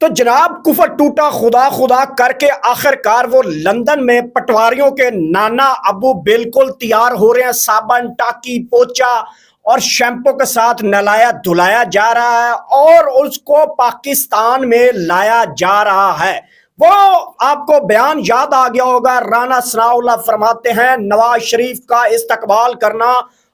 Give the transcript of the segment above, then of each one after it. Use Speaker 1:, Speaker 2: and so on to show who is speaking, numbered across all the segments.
Speaker 1: تو جناب کفر ٹوٹا خدا خدا کر کے آخر کار وہ لندن میں پٹواریوں کے نانا ابو بالکل تیار ہو رہے ہیں، صابن ٹاکی پوچا اور شیمپو کے ساتھ نہلایا دھلایا جا رہا ہے اور اس کو پاکستان میں لایا جا رہا ہے۔ وہ آپ کو بیان یاد آ گیا ہوگا، رانا ثناءاللہ فرماتے ہیں نواز شریف کا استقبال کرنا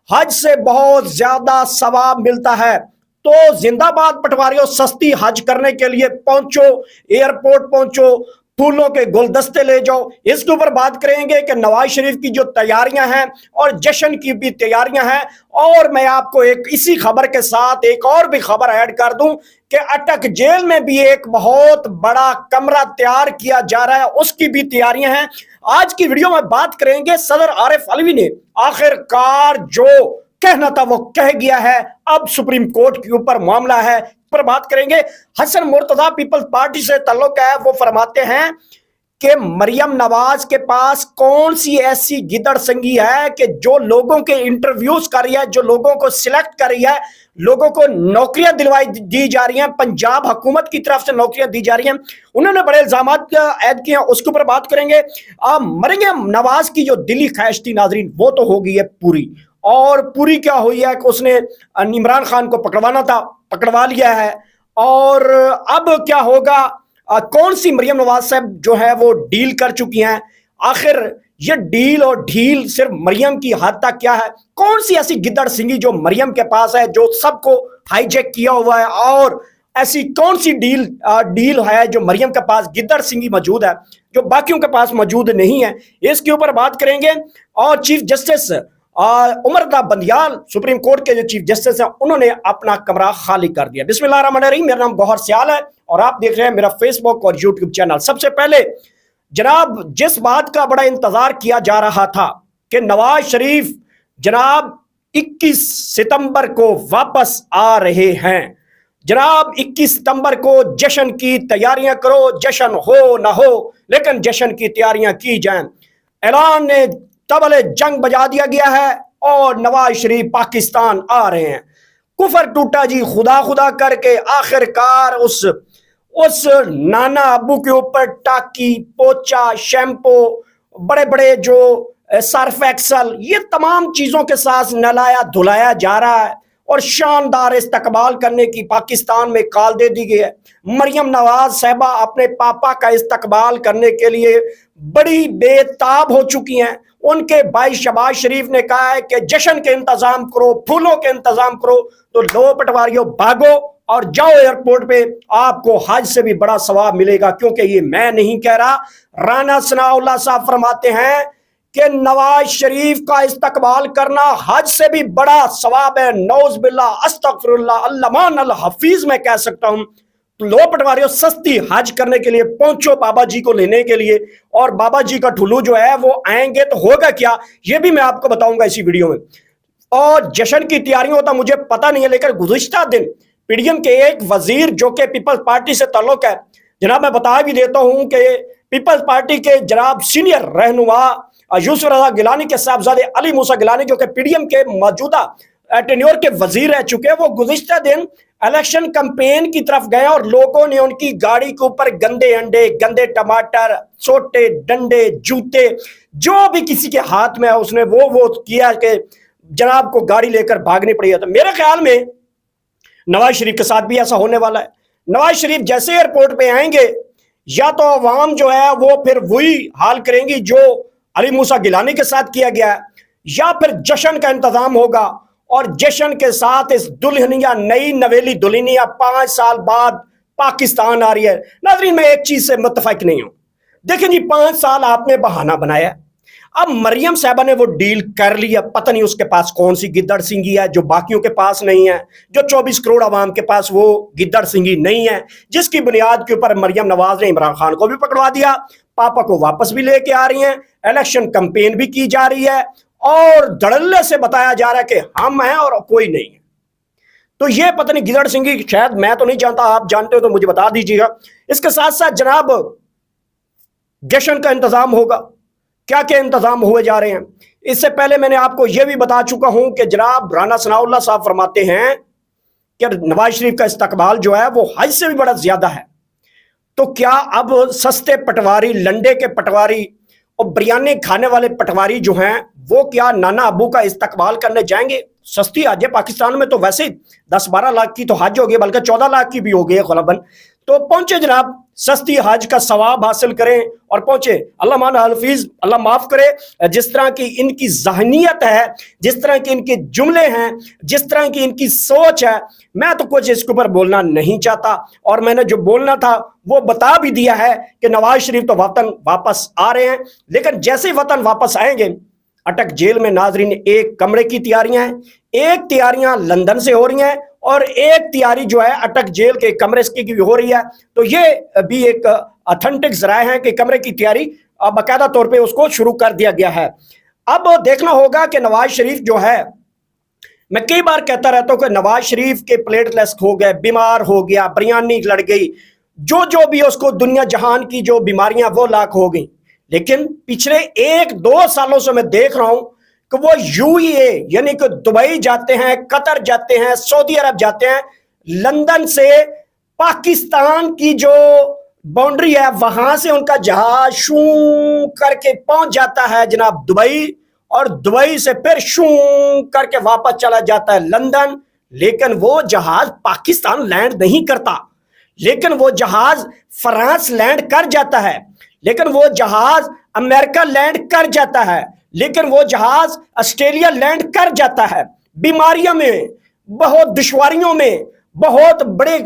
Speaker 1: حج سے بہت زیادہ ثواب ملتا ہے۔ تو زندہ باد پٹواریوں، سستی حج کرنے کے لیے پہنچو، ایئرپورٹ پہنچو، پھولوں کے گلدستے لے جاؤ۔ اس کے اوپر بات کریں گے کہ نواز شریف کی جو تیاریاں ہیں اور جشن کی بھی تیاریاں ہیں، اور میں آپ کو ایک اسی خبر کے ساتھ ایک اور بھی خبر ایڈ کر دوں کہ اٹک جیل میں بھی ایک بہت بڑا کمرہ تیار کیا جا رہا ہے، اس کی بھی تیاریاں ہیں۔ آج کی ویڈیو میں بات کریں گے صدر عارف علوی نے آخر کار جو کہنا تھا وہ کہہ گیا ہے، اب سپریم کورٹ کے اوپر معاملہ ہے، پر بات کریں گے۔ حسن مرتضیٰ پیپلز پارٹی سے تعلق ہے، وہ فرماتے ہیں کہ مریم نواز کے پاس کون سی ایسی گدڑ سنگی ہے کہ جو لوگوں کے انٹرویوز کر رہی ہے، جو لوگوں کو سلیکٹ کر رہی ہے، لوگوں کو نوکریاں دلوائی دی جا رہی ہیں، پنجاب حکومت کی طرف سے نوکریاں دی جا رہی ہیں۔ انہوں نے بڑے الزامات عائد کیے ہیں، اس کے اوپر بات کریں گے۔ مریم نواز کی جو دلی خواہش تھی ناظرین، وہ تو ہو گئی ہے پوری، اور پوری کیا ہوئی ہے کہ اس نے عمران خان کو پکڑوانا تھا، پکڑوا لیا ہے۔ اور اب کیا ہوگا، کون سی مریم نواز صاحب جو ہے وہ ڈیل کر چکی ہیں؟ آخر یہ ڈیل اور ڈھیل صرف مریم کی حد تک کیا ہے؟ کون سی ایسی گدڑ سنگی جو مریم کے پاس ہے، جو سب کو ہائی جیک کیا ہوا ہے، اور ایسی کون سی ڈیل ہے جو مریم کے پاس گدڑ سنگی موجود ہے جو باقیوں کے پاس موجود نہیں ہے؟ اس کے اوپر بات کریں گے۔ اور چیف جسٹس عمر دا بندیال، سپریم کورٹ کے جو چیف جسٹس ہیں، انہوں نے اپنا کمرہ خالی کر دیا۔ بسم اللہ الرحمن الرحیم، میرا نام گوہر سیال ہے اور آپ دیکھ رہے ہیں میرا فیس بک اور یوٹیوب چینل۔ سب سے پہلے جناب جس بات کا بڑا انتظار کیا جا رہا تھا کہ نواز شریف جناب 21 ستمبر کو واپس آ رہے ہیں، جناب 21 ستمبر کو جشن کی تیاریاں کرو، جشن ہو نہ ہو لیکن جشن کی تیاریاں کی جائیں۔ اعلان نے طبلِ جنگ بجا دیا گیا ہے اور نواز شریف پاکستان آ رہے ہیں۔ کفر ٹوٹا جی خدا خدا کر کے آخر کار اس نانا ابو کے اوپر ٹاکی پوچا شیمپو بڑے بڑے جو سرف ایکسل، یہ تمام چیزوں کے ساتھ نہلایا دھلایا جا رہا ہے اور شاندار استقبال کرنے کی پاکستان میں کال دے دی گئی ہے۔ مریم نواز صاحبہ اپنے پاپا کا استقبال کرنے کے لیے بڑی بے تاب ہو چکی ہیں۔ ان کے بھائی شہباز شریف نے کہا ہے کہ جشن کے انتظام کرو، پھولوں کے انتظام کرو، تو لو پٹواریوں بھاگو اور جاؤ ایئرپورٹ پہ، آپ کو حج سے بھی بڑا ثواب ملے گا۔ کیونکہ یہ میں نہیں کہہ رہا، رانا ثناءاللہ صاحب فرماتے ہیں کہ نواز شریف کا استقبال کرنا حج سے بھی بڑا ثواب ہے۔ نعوذ باللہ، استغفر اللہ، اللہمان الحفیظ میں کہہ سکتا ہوں۔ لو پٹواریوں، سستی حج کرنے کے لیے پہنچو بابا جی کو لینے کے لیے، اور بابا جی کا ٹھلو جو ہے وہ آئیں گے تو ہوگا کیا، یہ بھی میں آپ کو بتاؤں گا اسی ویڈیو میں۔ اور جشن کی تیاریوں ہوتا مجھے پتہ نہیں ہے، لیکن گزشتہ دن پی ڈی ایم کے ایک وزیر جو کہ پیپلز پارٹی سے تعلق ہے، جناب میں بتا بھی دیتا ہوں کہ پیپلز پارٹی کے جناب سینئر رہنما یوسف رضا گیلانی کے صاحبزادے علی موسیٰ گیلانی، جو کہ پی ڈی ایم کے موجودہ ٹینیور کے وزیر رہ چکے ہیں، وہ گزشتہ دن الیکشن کمپین کی طرف گئے اور لوگوں نے ان کی گاڑی کے اوپر گندے انڈے، گندے ٹماٹر، سوٹے، ڈنڈے، جوتے، جو بھی کسی کے ہاتھ میں ہے اس نے وہ کیا کہ جناب کو گاڑی لے کر بھاگنی پڑی ہے۔ تو میرے خیال میں نواز شریف کے ساتھ بھی ایسا ہونے والا ہے۔ نواز شریف جیسے ایئرپورٹ پہ آئیں گے، یا تو عوام جو ہے وہ پھر وہی حال کریں گی جو علی موسیٰ گیلانی کے ساتھ کیا گیا ہے، یا پھر جشن کا انتظام ہوگا، اور جشن کے ساتھ اس دلہنیا، نئی نویلی دلہنیا 5 سال بعد پاکستان آ رہی ہے۔ ناظرین میں ایک چیز سے متفق نہیں ہوں، دیکھیں جی 5 سال آپ نے بہانہ بنایا، اب مریم صاحبہ نے وہ ڈیل کر لی ہے، پتہ نہیں اس کے پاس کون سی گدڑ سنگی ہے جو باقیوں کے پاس نہیں ہے، جو 24 کروڑ عوام کے پاس وہ گدڑ سنگی نہیں ہے، جس کی بنیاد کے اوپر مریم نواز نے عمران خان کو بھی پکڑوا دیا، پاپا کو واپس بھی لے کے آ رہی ہیں، الیکشن کمپین بھی کی جا رہی ہے، اور دھڑلے سے بتایا جا رہا ہے کہ ہم ہیں اور کوئی نہیں ہے۔ تو یہ پتہ نہیں گدڑ سنگی، شاید میں تو نہیں جانتا، آپ جانتے ہو تو مجھے بتا دیجیے گا۔ اس کے ساتھ ساتھ جناب جشن کا انتظام ہوگا، کیا کیا انتظام ہوئے جا رہے ہیں۔ اس سے پہلے میں نے آپ کو یہ بھی بتا چکا ہوں کہ جناب رانا ثناءاللہ صاحب فرماتے ہیں کہ نواز شریف کا استقبال جو ہے وہ حج سے بھی بڑا زیادہ ہے۔ तो क्या अब सस्ते पटवारी, लंडे के पटवारी और बिरयानी खाने वाले पटवारी जो हैं वो क्या नाना अब्बू का इस्तकबाल करने जाएंगे? सस्ती हज है पाकिस्तान में, तो वैसे 10-12 लाख की तो हज हो गई, बल्कि 14 लाख की भी हो गई है ग़लबन। तो पहुंचे जनाब, सस्ती हज का सवाब हासिल करें और पहुंचे। अल्लाह मान हफीज, अल्लाह माफ करे। जिस तरह की इनकी ज़हनियत है, जिस तरह के इनके जुमले हैं, जिस तरह की इनकी सोच है, मैं तो कुछ इसके ऊपर बोलना नहीं चाहता। और मैंने जो बोलना था वो बता भी दिया है कि नवाज शरीफ तो वतन वापस आ रहे हैं, लेकिन जैसे ही वतन वापस आएंगे, अटक जेल में नाजरीन एक कमरे की तैयारियां हैं, एक तैयारियां लंदन से हो रही हैं और एक तैयारी जो है अटक जेल के कमरे की भी हो रही है। तो ये भी एक ऑथेंटिक जराए हैं कि कमरे की तैयारी बाकायदा तौर पे उसको शुरू कर दिया गया है। अब देखना होगा कि नवाज शरीफ जो है, मैं कई बार कहता रहता हूं कि नवाज शरीफ के प्लेटलेट्स हो गए, बीमार हो गया, बिरयानी लड़ गई, जो भी उसको दुनिया जहान की जो बीमारियां वो लाख हो गई। लेकिन पिछले 1-2 सालों से मैं देख रहा हूं कि वो यूएई यानी कि दुबई जाते हैं, कतर जाते हैं, सऊदी अरब जाते हैं, लंदन से पाकिस्तान की जो बाउंड्री है वहां से उनका जहाज शू करके पहुंच जाता है जनाब दुबई, और दुबई से फिर शू करके वापस चला जाता है लंदन। लेकिन वो जहाज पाकिस्तान लैंड नहीं करता, लेकिन वो जहाज फ्रांस लैंड कर जाता है, लेकिन वो जहाज अमेरिका लैंड कर जाता है, लेकिन वो जहाज ऑस्ट्रेलिया लैंड कर जाता है। बीमारियों में, बहुत दुश्वारियों में, बहुत बड़े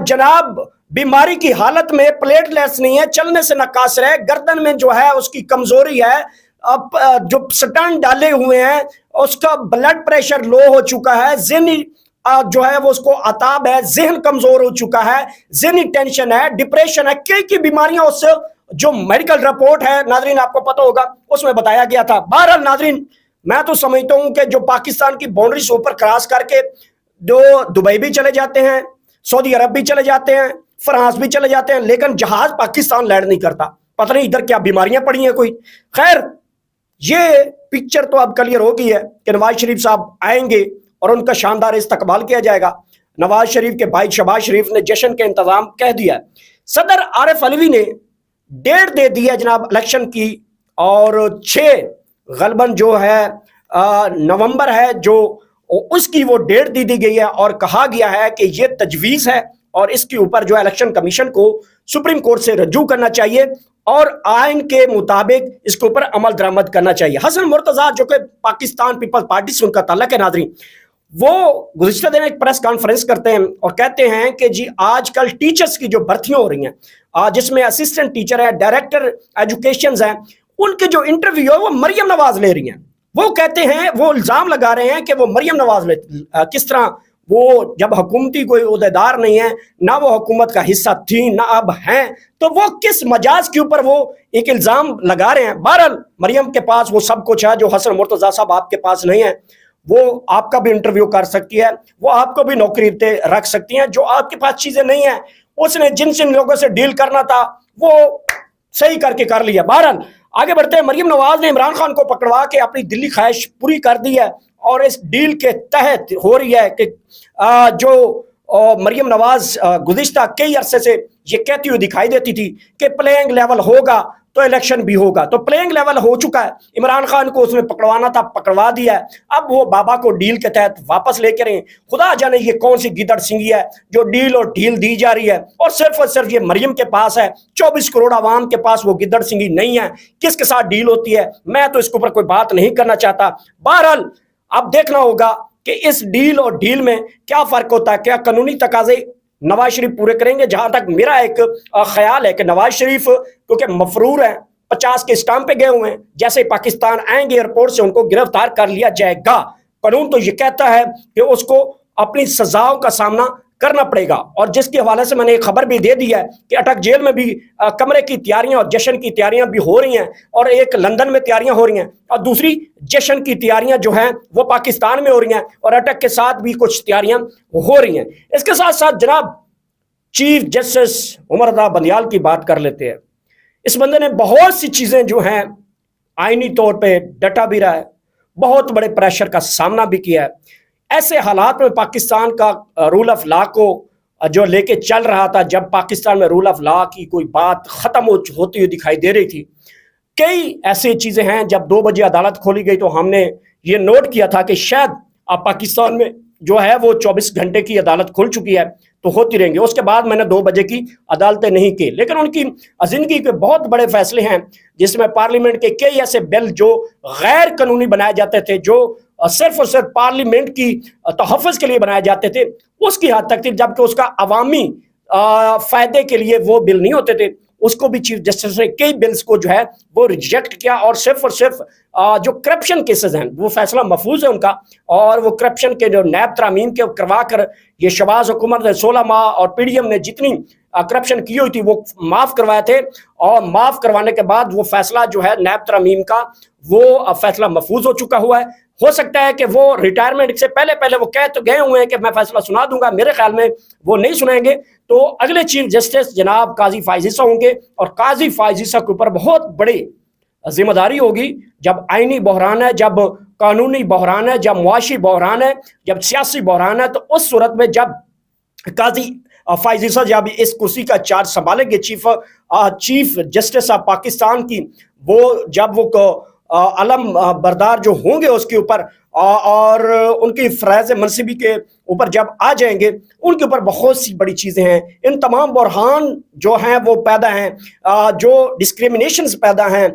Speaker 1: जनाब बीमारी की हालत में, प्लेटलेट्स नहीं है, चलने से नकासर है, गर्दन में जो है उसकी कमजोरी है, अब जो स्टंट डाले हुए हैं, उसका ब्लड प्रेशर लो हो चुका है, ज़हनी जो है वो उसको अताब है, जहन कमजोर हो चुका है, ज़हनी टेंशन है, डिप्रेशन है, कई बीमारियां उससे जो मेडिकल रिपोर्ट है नाजरीन आपको पता होगा उसमें बताया गया था। बहरहाल नाजरीन, मैं तो समझता हूं कि जो पाकिस्तान की बाउंड्री से ऊपर क्रॉस करके जो दुबई भी चले जाते हैं, सऊदी अरब भी चले जाते हैं, फ्रांस भी चले जाते हैं, लेकिन जहाज पाकिस्तान लैंड नहीं करता। पता नहीं इधर क्या बीमारियां पड़ी हैं कोई। खैर, ये पिक्चर तो अब क्लियर हो गई है कि नवाज शरीफ साहब आएंगे और उनका शानदार इस्तकबाल किया जाएगा। नवाज शरीफ के भाई शहबाज शरीफ ने जश्न के इंतजाम कह दिया। सदर आरिफ अलवी ने डेट दे दी है जनाब इलेक्शन की, और 6 गलबन जो है नवंबर है जो उसकी वो डेट दी गई है, और कहा गया है कि ये तजवीज़ है और इसके ऊपर जो इलेक्शन कमीशन को सुप्रीम कोर्ट से रजू करना चाहिए और आइन के मुताबिक इसके ऊपर अमल दरामद करना चाहिए। हसन मुर्तजा जो कि पाकिस्तान पीपल्स पार्टी से उनका ताल्लुक है नाजरीन, वो गुज़िश्ता दिन एक प्रेस कॉन्फ्रेंस करते हैं और कहते हैं कि जी आजकल टीचर्स की जो भर्तियां हो रही हैं, जिसमें असिस्टेंट टीचर है, डायरेक्टर एजुकेशन है, उनके जो इंटरव्यू है वो मरियम नवाज ले रही हैं। वो कहते हैं, वो इल्ज़ाम लगा रहे हैं कि वो मरियम नवाज ले, किस तरह वो जब हुकूमती कोई उहदेदार नहीं है, ना वो हुकूमत का हिस्सा थी ना अब हैं, तो वो किस मजाज के ऊपर वो एक इल्ज़ाम लगा रहे हैं। बहरहाल मरियम के पास वो सब कुछ है जो हसन मुर्तजा साहब आपके पास नहीं है। वो आपका भी इंटरव्यू कर सकती है, वो आपको भी नौकरी पे रख सकती हैं। जो आपके पास चीज़ें नहीं है, उसने जिन लोगों से डील करना था वो सही करके कर लिया। बहरहाल आगे बढ़ते हैं। मरियम नवाज ने इमरान खान को पकड़वा के अपनी दिल्ली ख्वाहिश पूरी कर दी है, और इस डील के तहत हो रही है कि जो मरियम नवाज गुज़िश्ता कई अरसे से ये कहती हुई दिखाई देती थी कि प्लेइंग लेवल होगा तो इलेक्शन भी होगा, तो प्लेइंग लेवल हो चुका है। इमरान खान को उसमें पकड़वाना था, पकड़वा दिया है। अब वो बाबा को डील के तहत वापस लेकर आए। खुदा जाने ये कौन सी गिदड़ सिंगी है जो डील और ढील दी जा रही है, और सिर्फ ये मरियम के पास है। 24 करोड़ आवाम के पास वो गिदड़ सिंगी नहीं है। किसके साथ डील होती है, मैं तो इसके ऊपर कोई बात नहीं करना चाहता। बहरहाल अब देखना होगा कि इस डील और ढील में क्या फर्क होता है, क्या कानूनी तकाजे नवाज शरीफ पूरे करेंगे। जहां तक मेरा एक ख्याल है कि नवाज शरीफ क्योंकि मफरूर हैं, 50 के स्टाम्प पे गए हुए हैं, जैसे ही पाकिस्तान आएंगे एयरपोर्ट से उनको गिरफ्तार कर लिया जाएगा। कानून तो ये कहता है कि उसको अपनी सजाओं का सामना करना पड़ेगा, और जिसके हवाले से मैंने एक खबर भी दे दी है कि अटक जेल में भी कमरे की तैयारियां और जश्न की तैयारियां भी हो रही हैं, और एक लंदन में तैयारियां हो रही हैं, और दूसरी जश्न की तैयारियां जो हैं वो पाकिस्तान में हो रही हैं, और अटक के साथ भी कुछ तैयारियां हो रही हैं। इसके साथ साथ जनाब चीफ जस्टिस उमर रज़ा बंदियाल की बात कर लेते हैं। इस बंदे ने बहुत सी चीज़ें जो हैं आईनी तौर पे डटा भी रहा है, बहुत बड़े प्रेशर का सामना भी किया है। ऐसे हालात में पाकिस्तान का रूल ऑफ लॉ को जो लेके चल रहा था, जब पाकिस्तान में रूल ऑफ लॉ की कोई बात ख़त्म होती हुई दिखाई दे रही थी। कई ऐसी चीज़ें हैं, जब 2 बजे अदालत खोली गई तो हमने ये नोट किया था कि शायद अब पाकिस्तान में जो है वो 24 घंटे की अदालत खुल चुकी है तो होती रहेंगी। उसके बाद मैंने 2 बजे की अदालतें नहीं की, लेकिन उनकी ज़िंदगी के बहुत बड़े फैसले हैं जिसमें पार्लियामेंट के कई ऐसे बिल जो गैर कानूनी बनाए जाते थे, जो सिर्फ और सिर्फ पार्लियामेंट की तहफ़्फ़ुज़ के लिए बनाए जाते थे, उसकी हद तक थी, जबकि उसका अवामी फ़ायदे के लिए वो बिल नहीं होते थे। उसको भी चीफ जस्टिस ने कई बिल्स को जो है वो रिजेक्ट किया, और सिर्फ जो करप्शन केसेस हैं वो फैसला महफूज है उनका, और वो करप्शन के जो नैब तरामीम के करवा कर ये शहबाज हुकूमत ने 16 माह और PDM ने जितनी करप्शन की हुई थी वो माफ़ करवाए थे, और माफ़ करवाने के बाद वो फैसला जो है नैब तरामीम का वो फैसला महफूज हो चुका हुआ है। हो सकता है कि वो रिटायरमेंट से पहले वो कह तो गए हुए हैं कि मैं फैसला सुना दूंगा, मेरे ख्याल में वो नहीं सुनाएंगे। तो अगले चीफ जस्टिस जनाब काजी फायज ईसा होंगे, और काजी फायज ईसा के ऊपर बहुत बड़ी जिम्मेदारी होगी। जब आईनी बहरान है, जब कानूनी बहरान है, जब मुआशी बहरान है, जब सियासी बहरान है, तो उस सूरत में जब काजी फायज ईसा जब इस कुर्सी का चार्ज संभालेंगे चीफ जस्टिस ऑफ पाकिस्तान की, वो जब वो अलम बरदार जो होंगे उसके ऊपर और उनकी फराज मनसिबी के ऊपर जब आ जाएंगे, उनके ऊपर बहुत सी बड़ी चीज़ें हैं। इन तमाम बुरहान जो हैं वो पैदा हैं, जो डिस्क्रिमिनेशंस पैदा हैं,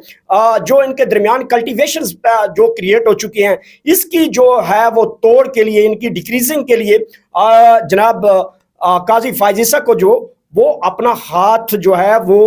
Speaker 1: जो इनके दरमियान कल्टिवेशंस जो क्रिएट हो चुकी हैं, इसकी जो है वो तोड़ के लिए, इनकी डिक्रीजिंग के लिए जनाब काजी फायज ईसा को जो वो अपना हाथ जो है वो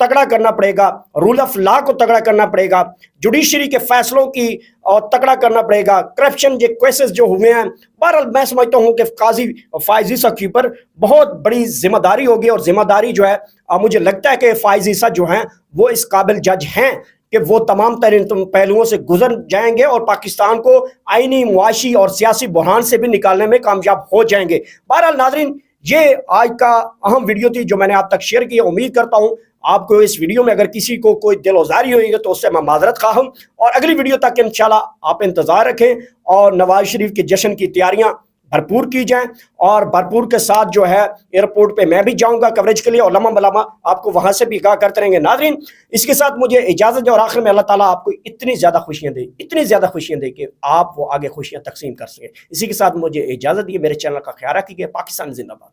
Speaker 1: तगड़ा करना पड़ेगा, रूल ऑफ लॉ को तगड़ा करना पड़ेगा, जुडिशरी के फैसलों की और तगड़ा करना पड़ेगा। करप्शन के केसेस जो हुए हैं, बहरहाल मैं समझता हूँ कि काजी फायज ईसा के ऊपर बहुत बड़ी जिम्मेदारी होगी, और जिम्मेदारी जो है मुझे लगता है कि फायज ईसा जो हैं वो इस काबिल जज हैं कि वो तमाम तरीन पहलुओं से गुजर जाएंगे और पाकिस्तान को आईनी, मुआशी और सियासी बहरान से भी निकालने में कामयाब हो जाएंगे। बहरहाल नाज़रीन, ये आज का अहम वीडियो थी जो मैंने आप तक शेयर की। उम्मीद करता हूँ आपको इस वीडियो में अगर किसी को कोई दिल आज़ारी हुई है तो उससे मैं माजरत खा हूँ, और अगली वीडियो तक इंशाल्लाह आप इंतज़ार रखें, और नवाज शरीफ के जश्न की तैयारियां भरपूर की जाएं, और भरपूर के साथ जो है एयरपोर्ट पे मैं भी जाऊंगा कवरेज के लिए, और लम्हा मलम्हा आपको वहां से भी कहा करते रहेंगे। नाज़रीन, इसके साथ मुझे इजाज़त दे, और आखिर में अल्लाह ताला आपको इतनी ज़्यादा खुशियाँ दे कि आप वो आगे खुशियाँ तकसीम कर सकें। इसी के साथ मुझे इजाज़त दिए, मेरे चैनल का ख्याल रखिए। पाकिस्तान जिंदाबाद।